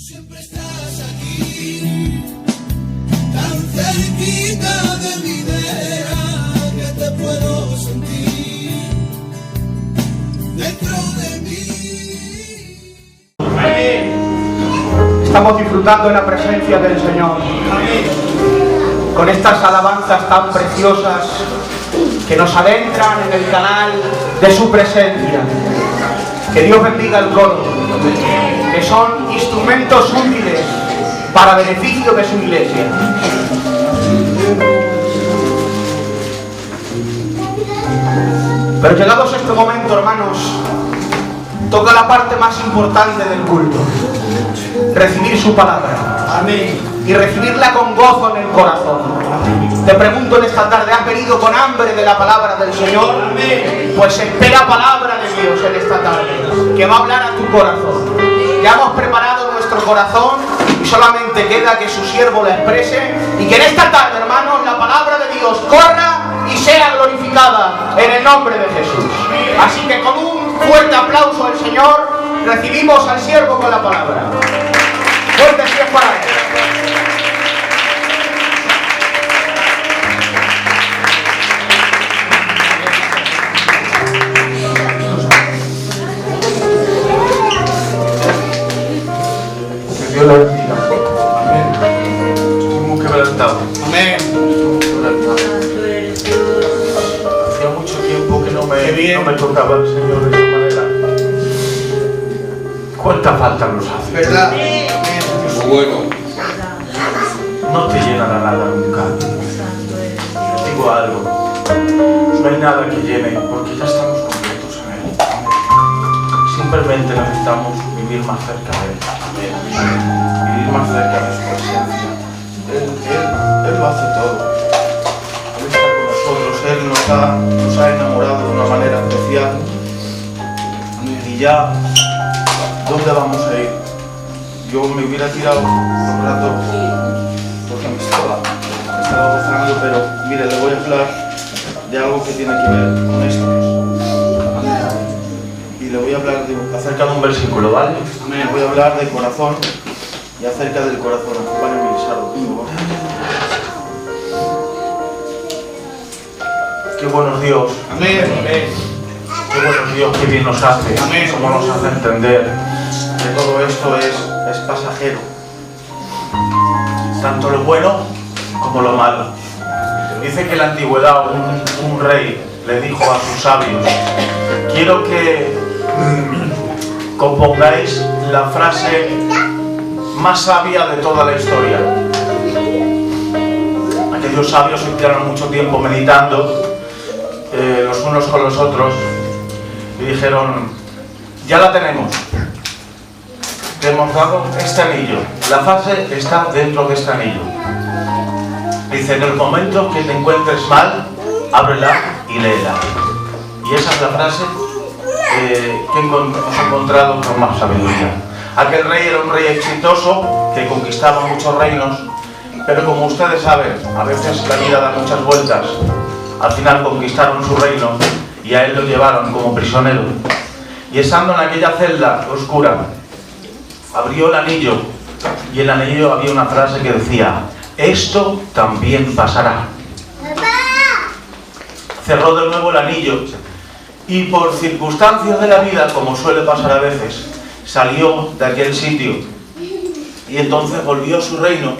siempre estás aquí, tan cerquita de mi vera, que te puedo sentir dentro de mí. Estamos disfrutando de la presencia del Señor. Con estas alabanzas tan preciosas que nos adentran en el canal de su presencia. Que Dios bendiga el coro, que son instrumentos útiles para beneficio de su iglesia. Pero llegados a este momento, hermanos, toca la parte más importante del culto: recibir su palabra. Amén. Y recibirla con gozo en el corazón. Amén. Te pregunto en esta tarde, ¿has venido con hambre de la palabra del Señor? Amén. Pues espera palabra de Dios en esta tarde, que va a hablar a tu corazón. Ya hemos preparado nuestro corazón y solamente queda que su siervo la exprese, y que en esta tarde, hermanos, la palabra de Dios corra y sea glorificada en el nombre de Jesús. Así que con un fuerte aplauso al Señor recibimos al siervo con la palabra. Fuerte si es para él. Dios la bendiga. Amén. Tenemos que ver el tablo. Amén. Hacía mucho tiempo que no me tocaba el Señor de esa manera. ¿Cuánta falta nos hace? ¿Verdad? Muy bueno. No te llenará nada nunca. Te digo algo. No hay nada que llene, porque ya estamos completos en Él. Simplemente necesitamos vivir más cerca de Él. Vivir más cerca de su presencia. Él lo hace todo. Él está con nosotros. Él nos ha enamorado de una manera especial. Y ya, ¿dónde vamos a ir? Yo me hubiera tirado un rato porque me estaba gozando, pero mire, le voy a hablar de algo que tiene que ver con esto. Y le voy a hablar acerca de un versículo, ¿vale? Le voy a hablar del corazón y acerca del corazón. Acompáñame, Isardo, por favor. Qué buenos Dios. Amén. Qué buenos Dios, qué bien nos hace. Amén. Cómo nos hace entender que todo esto es pasajero. Tanto lo bueno como lo malo. Dice que en la antigüedad un rey le dijo a sus sabios: quiero que compongáis la frase más sabia de toda la historia. Aquellos sabios se quedaron mucho tiempo meditando los unos con los otros y dijeron: ya la tenemos. Te hemos dado este anillo. La frase está dentro de este anillo. Dice: en el momento que te encuentres mal, ábrela y léela. Y esa es la frase que hemos encontrado con más sabiduría. Aquel rey era un rey exitoso que conquistaba muchos reinos, pero como ustedes saben, a veces la vida da muchas vueltas. Al final conquistaron su reino y a él lo llevaron como prisionero. Y estando en aquella celda oscura, abrió el anillo, y en el anillo había una frase que decía: esto también pasará. Cerró de nuevo el anillo y, por circunstancias de la vida, como suele pasar a veces, salió de aquel sitio y entonces volvió a su reino.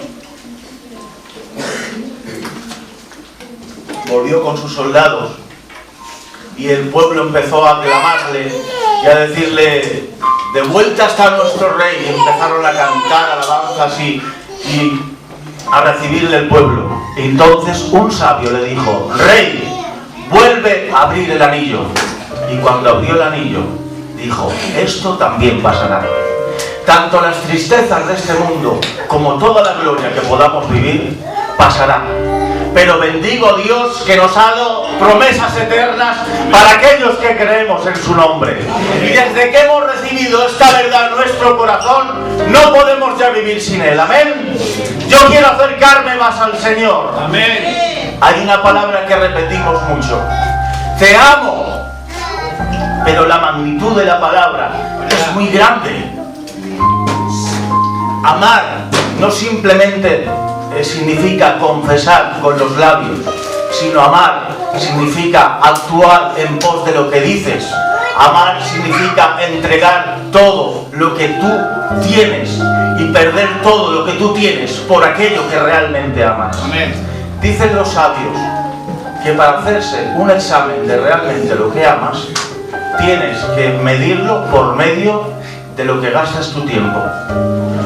Volvió con sus soldados y el pueblo empezó a aclamarle y a decirle: de vuelta está nuestro rey. Y empezaron a cantar alabanzas y a recibirle el pueblo. Entonces un sabio le dijo: rey, vuelve a abrir el anillo. Y cuando abrió el anillo, dijo: esto también pasará. Tanto las tristezas de este mundo como toda la gloria que podamos vivir pasará. Pero bendigo a Dios que nos ha dado promesas eternas para aquellos que creemos en su nombre. Y desde que hemos recibido esta verdad en nuestro corazón, no podemos ya vivir sin Él. Amén. Yo quiero acercarme más al Señor. Amén. Hay una palabra que repetimos mucho: te amo. Pero la magnitud de la palabra es muy grande. amar no simplemente significa confesar con los labios, sino amar significa actuar en pos de lo que dices. Amar significa entregar todo lo que tú tienes y perder todo lo que tú tienes por aquello que realmente amas. Amén. Dicen los sabios que para hacerse un examen de realmente lo que amas, tienes que medirlo por medio de lo que gastas tu tiempo.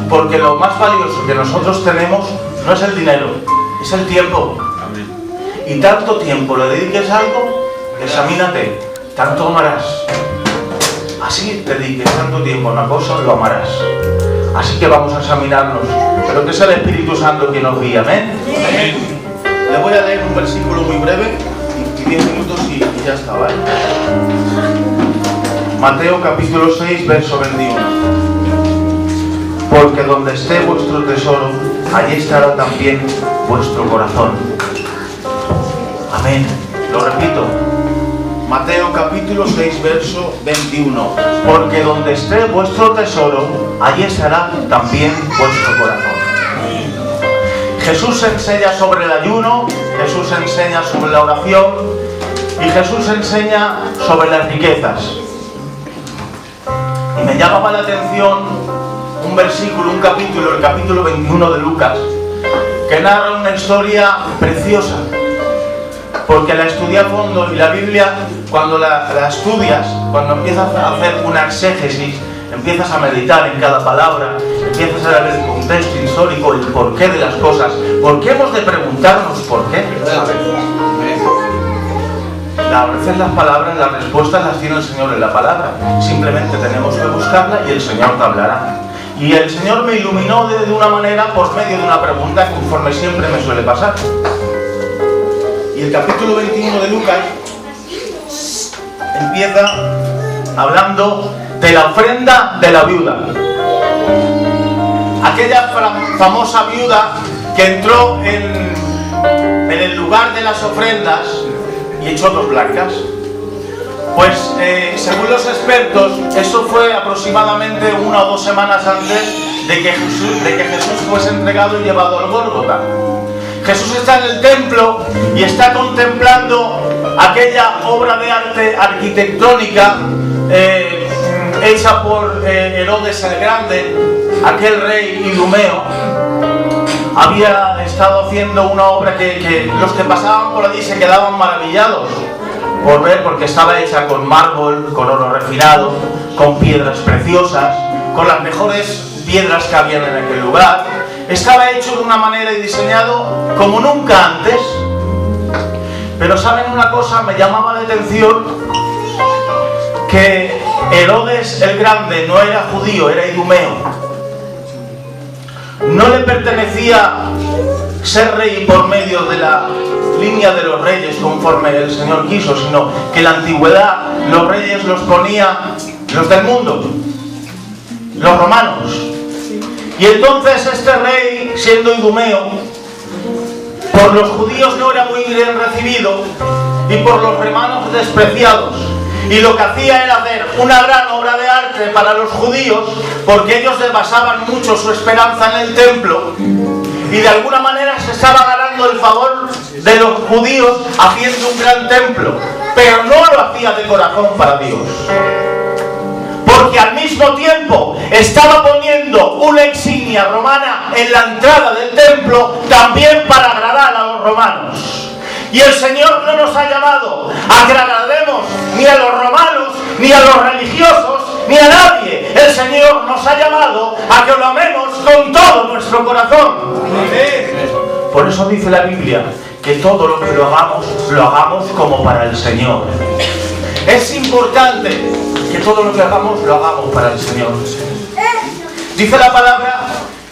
Porque lo más valioso que nosotros tenemos no es el dinero, es el tiempo. Y tanto tiempo le dediques a algo, examínate, tanto amarás. Así te dediques tanto tiempo a una cosa, lo amarás. Así que vamos a examinarnos, pero que es el Espíritu Santo quien nos guía. Amén. Amén. Le voy a leer un versículo muy breve, y 10 minutos y ya está, ¿vale? Mateo capítulo 6, verso 21. Porque donde esté vuestro tesoro, allí estará también vuestro corazón. Amén. Lo repito. Mateo capítulo 6, verso 21. Porque donde esté vuestro tesoro, allí estará también vuestro corazón. Jesús enseña sobre el ayuno, Jesús enseña sobre la oración y Jesús enseña sobre las riquezas. Y me llamaba la atención un versículo, un capítulo, el capítulo 21 de Lucas, que narra una historia preciosa. Porque la estudié a fondo y la Biblia, cuando la estudias, cuando empiezas a hacer una exégesis, empiezas a meditar en cada palabra, empiezas a ver el contexto histórico, el porqué de las cosas. ¿Por qué hemos de preguntarnos por qué? A veces las palabras, las respuestas las tiene el Señor en la palabra. Simplemente tenemos que buscarla y el Señor te hablará. Y el Señor me iluminó de una manera por medio de una pregunta, conforme siempre me suele pasar. Y el capítulo 21 de Lucas empieza hablando de la ofrenda de la viuda. Aquella famosa viuda que entró en el lugar de las ofrendas y echó 2 blancas. Pues según los expertos, eso fue aproximadamente 1 o 2 semanas antes de que Jesús fuese entregado y llevado al Gólgota. Jesús está en el templo y está contemplando aquella obra de arte arquitectónica hecha por Herodes el Grande, aquel rey idumeo. Había estado haciendo una obra que los que pasaban por allí se quedaban maravillados por ver, porque estaba hecha con mármol, con oro refinado, con piedras preciosas, con las mejores piedras que habían en aquel lugar. Estaba hecho de una manera y diseñado como nunca antes. Pero ¿saben una cosa? Me llamaba la atención que Herodes el Grande no era judío, era idumeo. No le pertenecía ser rey por medio de la línea de los reyes conforme el Señor quiso, sino que en la antigüedad los reyes los ponía los del mundo, los romanos. Y entonces este rey, siendo idumeo, por los judíos no era muy bien recibido y por los romanos despreciados. Y lo que hacía era hacer una gran obra de arte para los judíos, porque ellos le basaban mucho su esperanza en el templo y de alguna manera se estaba ganando el favor de los judíos haciendo un gran templo, pero no lo hacía de corazón para Dios, porque al mismo tiempo estaba poniendo una insignia romana en la entrada del templo también para agradar a los romanos. Y el Señor no nos ha llamado a que agrademos ni a los romanos, ni a los religiosos, ni a nadie. El Señor nos ha llamado a que lo amemos con todo nuestro corazón. Por eso dice la Biblia que todo lo que lo hagamos como para el Señor. Es importante que todo lo que hagamos lo hagamos para el Señor. Dice la palabra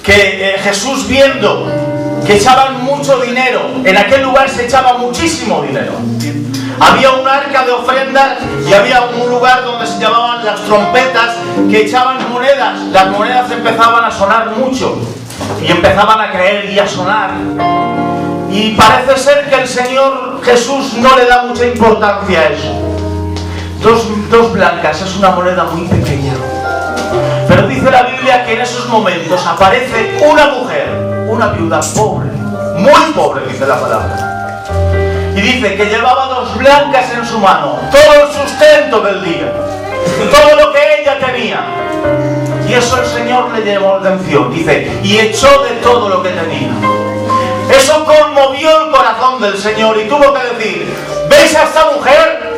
que Jesús, viendo que echaban mucho dinero, en aquel lugar se echaba muchísimo dinero. Había un arca de ofrendas y había un lugar donde se llamaban las trompetas, que echaban monedas. Las monedas empezaban a sonar mucho y empezaban a creer y a sonar. Y parece ser que el Señor Jesús no le da mucha importancia a eso. Dos blancas es una moneda muy pequeña. Pero dice la Biblia que en esos momentos aparece una mujer, una viuda pobre, muy pobre, dice la palabra. Y dice que llevaba 2 blancas en su mano, todo el sustento del día, todo lo que ella tenía. Y eso el Señor le llamó la atención, dice, y echó de todo lo que tenía. Eso conmovió el corazón del Señor y tuvo que decir, ¿veis a esta mujer?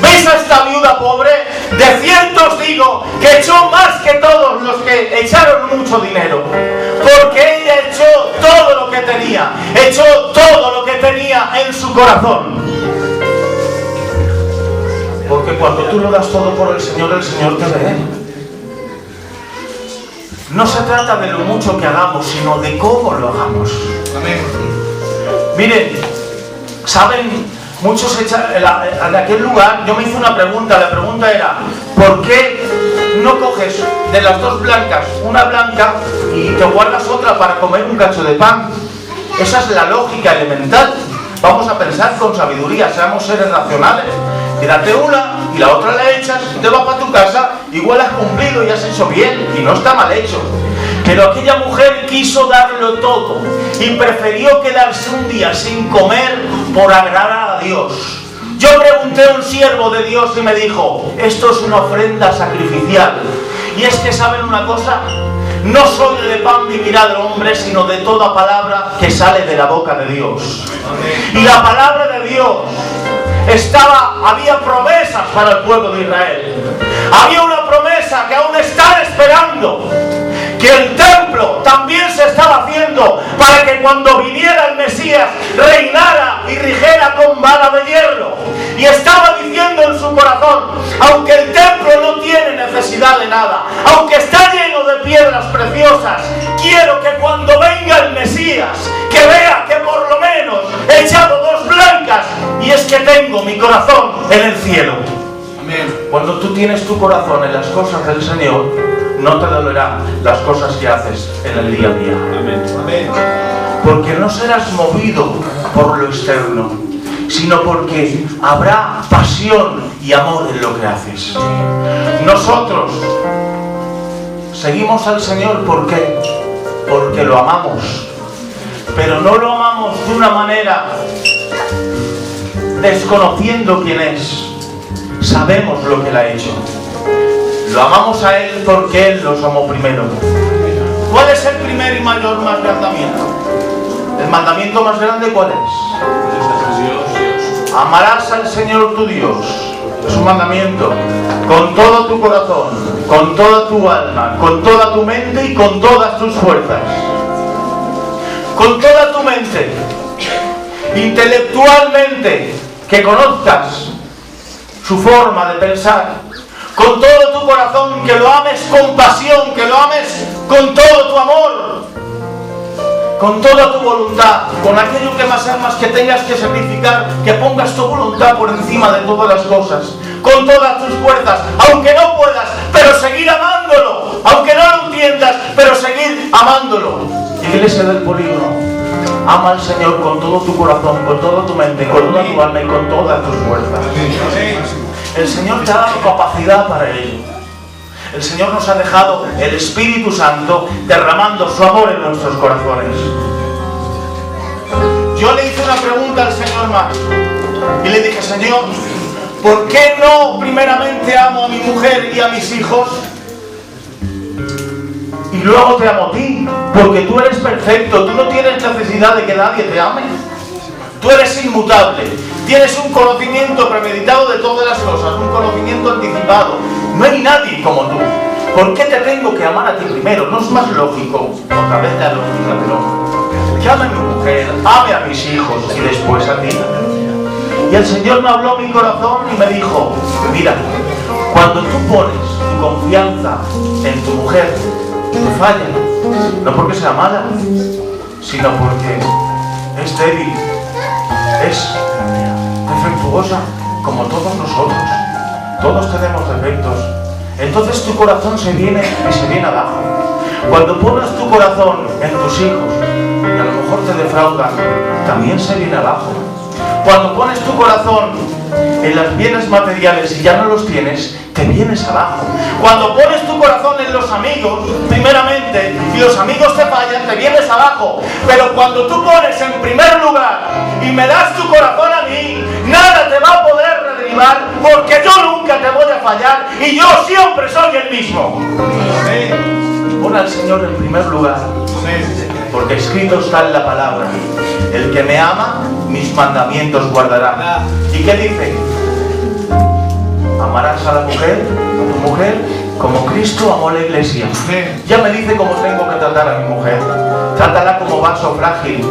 ¿Veis a esta viuda pobre? De cierto os digo que echó más que todos los que echaron mucho dinero. Porque ella echó todo lo que tenía. Echó todo lo que tenía en su corazón. Porque cuando tú lo das todo por el Señor te ve. No se trata de lo mucho que hagamos, sino de cómo lo hagamos. Amén. Miren, ¿saben? Muchos en aquel lugar, yo me hice una pregunta, la pregunta era, ¿por qué no coges de las 2 blancas una blanca y te guardas otra para comer un cacho de pan? Esa es la lógica elemental. Vamos a pensar con sabiduría, seamos seres racionales. Quédate una y la otra la echas, te vas para tu casa, igual has cumplido y has hecho bien, y no está mal hecho. Pero aquella mujer quiso darlo todo y prefirió quedarse un día sin comer por agradar a Dios. Yo pregunté a un siervo de Dios y me dijo, esto es una ofrenda sacrificial. Y es que, ¿saben una cosa? No solo de pan vivirá el hombre, sino de toda palabra que sale de la boca de Dios. Y la palabra de Dios había promesas para el pueblo de Israel. Había una promesa que aún están esperando, que el templo también se estaba haciendo para que cuando viniera el Mesías reinara y rigiera con vara de hierro. Y estaba diciendo en su corazón, aunque el templo no tiene necesidad de nada, aunque está lleno de piedras preciosas, quiero que cuando venga el Mesías, que vea que por lo menos he echado 2 blancas, y es que tengo mi corazón en el cielo. Amén. Cuando tú tienes tu corazón en las cosas del Señor, no te dolerá las cosas que haces en el día a día. Amén. Porque no serás movido por lo externo, sino porque habrá pasión y amor en lo que haces. Nosotros seguimos al Señor, ¿por qué? Porque lo amamos. Pero no lo amamos de una manera desconociendo quién es. Sabemos lo que Él ha hecho. Lo amamos a Él porque Él los amó primero. ¿Cuál es el primer y mayor mandamiento? ¿El mandamiento más grande cuál es? Amarás al Señor tu Dios. Es un mandamiento. Con todo tu corazón, con toda tu alma, con toda tu mente y con todas tus fuerzas. Con toda tu mente. Intelectualmente, que conozcas su forma de pensar. Con todo tu corazón, que lo ames con pasión, que lo ames con todo tu amor, con toda tu voluntad, con aquello que más amas, que tengas que sacrificar, que pongas tu voluntad por encima de todas las cosas, con todas tus fuerzas, aunque no puedas, pero seguir amándolo, aunque no lo entiendas, pero seguir amándolo. Iglesia del Polígono, ama al Señor con todo tu corazón, con toda tu mente, con toda tu alma y con todas tus fuerzas. El Señor te ha dado capacidad para ello. El Señor nos ha dejado el Espíritu Santo derramando su amor en nuestros corazones. Yo le hice una pregunta al Señor más y le dije, Señor, ¿por qué no primeramente amo a mi mujer y a mis hijos y luego te amo a ti? Porque tú eres perfecto, tú no tienes necesidad de que nadie te ame. Tú eres inmutable, tienes un conocimiento premeditado de todas las cosas, un conocimiento anticipado. No hay nadie como tú. ¿Por qué te tengo que amar a ti primero? ¿No es más lógico? Otra vez la lógica del hombre. Que ame a mi mujer, ame a mis hijos y después a ti. Y el Señor me habló a mi corazón y me dijo, mira, cuando tú pones tu confianza en tu mujer, te falla. No porque sea mala, sino porque es débil. Es defectuosa como todos nosotros. Todos tenemos defectos. Entonces tu corazón se viene abajo. Cuando pones tu corazón en tus hijos y a lo mejor te defraudan, también se viene abajo. Cuando pones tu corazón en los bienes materiales y ya no los tienes, te vienes abajo. Cuando pones tu corazón en los amigos, primeramente, y los amigos te fallan, te vienes abajo. Pero cuando tú pones en primer lugar y me das tu corazón a mí, nada te va a poder derribar, porque yo nunca te voy a fallar y yo siempre soy el mismo. Pon al Señor en primer lugar, porque escrito está en la palabra: el que me ama, mis mandamientos guardará. ¿Y qué dice? Amarás a la mujer, a tu mujer, como Cristo amó a la iglesia. Ya me dice cómo tengo que tratar a mi mujer. Trátala como vaso frágil.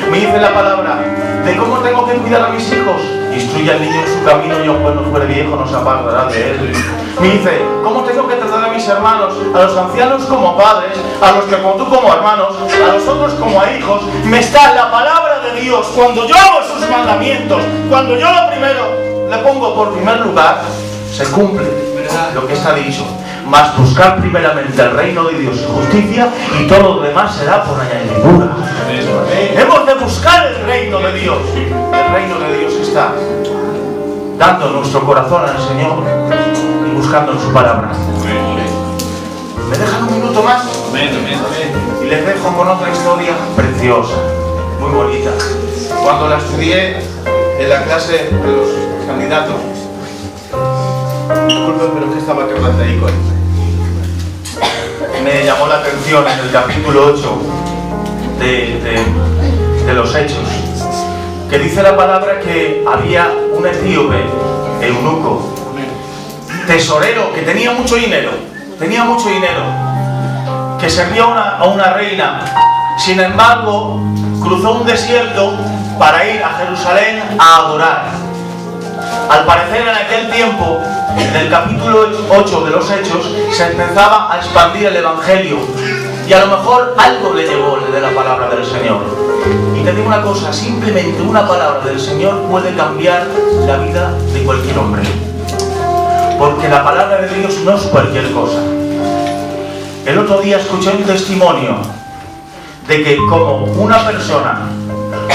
Me dice la palabra de cómo tengo que cuidar a mis hijos. Instruye al niño en su camino y aun cuando fuere viejo no se apartará de él. Me dice cómo tengo que tratar a mis hermanos, a los ancianos como padres, a los que como tú como hermanos, a los otros como a hijos. Me está la palabra de Dios. Cuando yo hago sus mandamientos, cuando yo lo primero le pongo por primer lugar, se cumple lo que está dicho. Mas buscar primeramente el reino de Dios y justicia, y todo lo demás será por añadidura. Hemos de buscar el reino de Dios. El reino de Dios está dando nuestro corazón al Señor y buscando en su palabra. ¿Me dejan un minuto más? Y les dejo con otra historia preciosa, muy bonita. Cuando la estudié en la clase de los candidatos, disculpen, pero es que estaba quebrantadico ahí. Me llamó la atención en el capítulo 8 de los Hechos, que dice la palabra que había un etíope, eunuco, tesorero, que tenía mucho dinero, que servía a una reina. Sin embargo, cruzó un desierto para ir a Jerusalén a adorar. Al parecer, en aquel tiempo, en el capítulo 8 de los Hechos, se empezaba a expandir el Evangelio, y a lo mejor algo le llegó de la palabra del Señor. Y te digo una cosa: simplemente una palabra del Señor puede cambiar la vida de cualquier hombre, porque la palabra de Dios no es cualquier cosa. El otro día escuché un testimonio de que como una persona,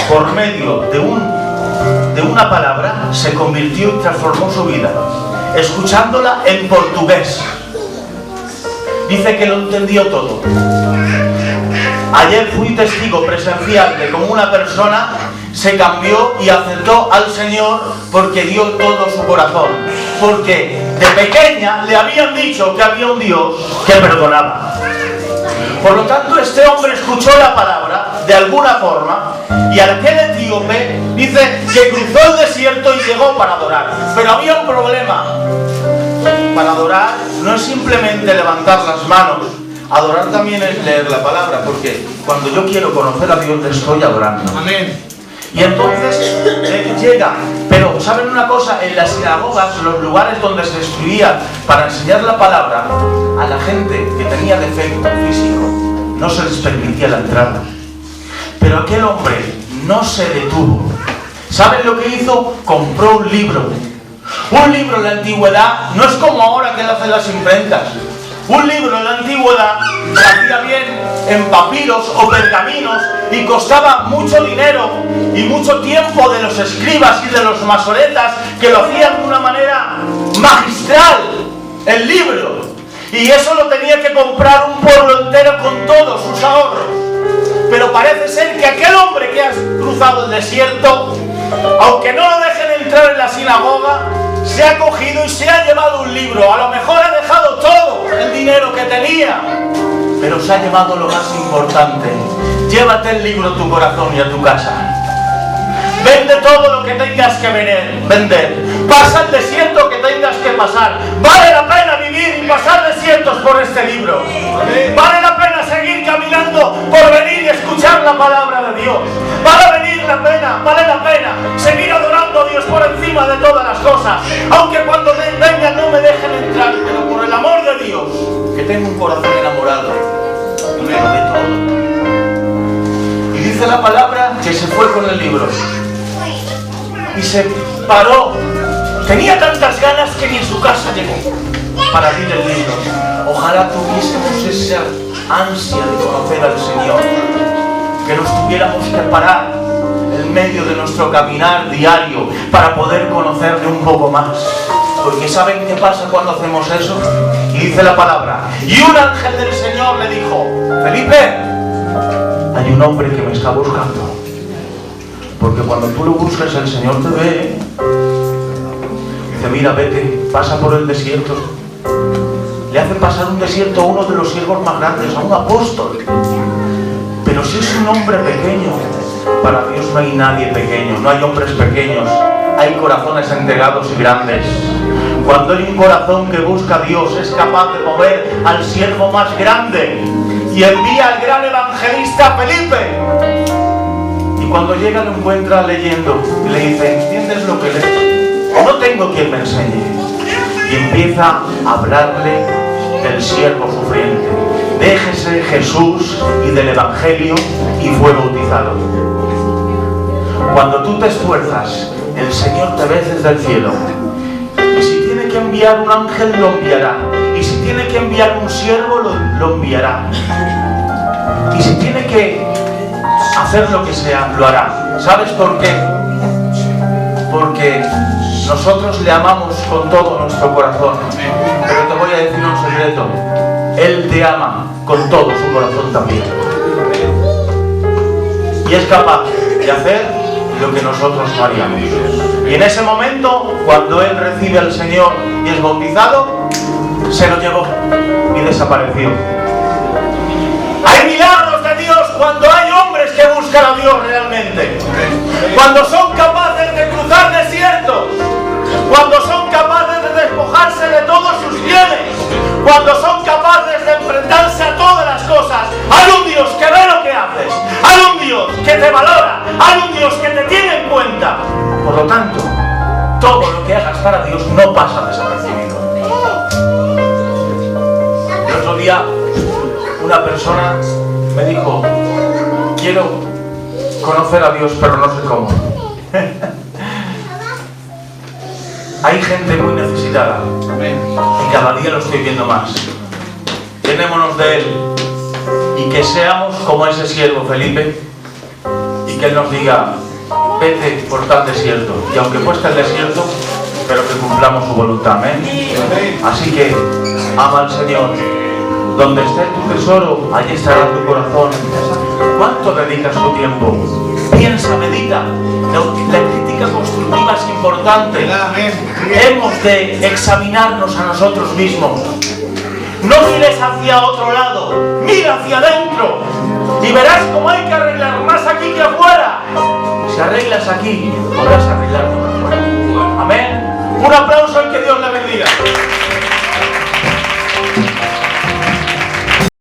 por medio de una palabra, se convirtió y transformó su vida, escuchándola en portugués. Dice que lo entendió todo. Ayer fui testigo presencial de cómo una persona se cambió y aceptó al Señor porque dio todo su corazón. Porque de pequeña le habían dicho que había un Dios que perdonaba. Por lo tanto, este hombre escuchó la palabra de alguna forma, y aquel etíope dice que cruzó el desierto y llegó para adorar. Pero había un problema. Para adorar no es simplemente levantar las manos. Adorar también es leer la palabra, porque cuando yo quiero conocer a Dios le estoy adorando. Amén. Y entonces llega. Pero ¿saben una cosa? En las sinagogas, los lugares donde se estudiaba para enseñar la palabra, a la gente que tenía defecto físico no se les permitía la entrada. Pero aquel hombre no se detuvo. ¿Saben lo que hizo? Compró un libro. Un libro en la antigüedad no es como ahora que lo hacen las imprentas. Un libro en la antigüedad se hacía bien en papiros o pergaminos y costaba mucho dinero y mucho tiempo de los escribas y de los masoretas, que lo hacían de una manera magistral, el libro. Y eso lo tenía que comprar un pueblo entero con todos sus ahorros. Pero parece ser que aquel hombre que ha cruzado el desierto, aunque no lo dejen entrar en la sinagoga, se ha cogido y se ha llevado un libro. A lo mejor ha dejado todo el dinero que tenía, pero se ha llevado lo más importante. Llévate el libro a tu corazón y a tu casa. Vende todo lo que tengas que vender. Pasa el desierto que tengas que pasar. Vale la pena vivir y pasar desiertos por este libro. Vale la pena seguir caminando por venir y escuchar la palabra de Dios. Vale la pena seguir adorando a Dios por encima de todas las cosas. Aunque cuando vengan no me dejen entrar, pero por el amor de Dios, que tengo un corazón enamorado y me lo dé todo. Y dice la palabra que se fue con el libro y se paró. Tenía tantas ganas que ni en su casa llegó para abrir el libro. Ojalá tuviésemos esa ansia de conocer al Señor, que nos tuviéramos que parar en medio de nuestro caminar diario para poder conocerle un poco más. Porque ¿saben qué pasa cuando hacemos eso? Y dice la palabra: y un ángel del Señor le dijo: Felipe, hay un hombre que me está buscando. Porque cuando tú lo buscas, el Señor te ve. Dice: mira, vete, pasa por el desierto. Le hace pasar un desierto a uno de los siervos más grandes, a un apóstol. Pero si es un hombre pequeño, para Dios no hay nadie pequeño, no hay hombres pequeños, hay corazones entregados y grandes. Cuando hay un corazón que busca a Dios, es capaz de mover al siervo más grande y envía al gran evangelista Felipe. Y cuando llega lo encuentra leyendo y le dice: ¿entiendes lo que lees? No tengo quien me enseñe. Y empieza a hablarle del siervo sufriente, de Jesús y del Evangelio, y fue bautizado. Cuando tú te esfuerzas, el Señor te ve desde el cielo. Y si tiene que enviar un ángel, lo enviará. Y si tiene que enviar un siervo, lo enviará. Y si tiene que hacer lo que sea, lo hará. ¿Sabes por qué? Porque nosotros le amamos con todo nuestro corazón. Pero te voy a decir un secreto: Él te ama con todo su corazón también. Y es capaz de hacer lo que nosotros no haríamos. Y en ese momento, cuando él recibe al Señor y es bautizado, se lo llevó y desapareció. Hay milagros de Dios cuando hay hombres que buscan a Dios realmente. Cuando son capaces de cruzar desiertos. Cuando son capaces de despojarse de todos sus bienes. Cuando son capaces de enfrentarse a todas las cosas. Hay un Dios que ve lo que haces. Hay un Dios que te valora. Hay un Dios que te tiene en cuenta. Por lo tanto, todo lo que hagas para Dios no pasa desapercibido. El otro día, una persona me dijo: quiero conocer a Dios, pero no sé cómo. Hay gente muy necesitada y cada día lo estoy viendo más. Llenémonos de Él y que seamos como ese siervo Felipe, y que Él nos diga: vete por tal desierto, y aunque cueste el desierto, pero que cumplamos su voluntad. Amén. Así que ama al Señor. Donde esté tu tesoro, allí estará tu corazón. ¿Cuánto dedicas tu tiempo? Piensa, medita. La crítica constructiva es importante. Hemos de examinarnos a nosotros mismos. No mires hacia otro lado, mira hacia adentro y verás cómo hay que arreglar más aquí que afuera. Si arreglas aquí, podrás arreglar todo afuera. Amén. Un aplauso y que Dios le bendiga.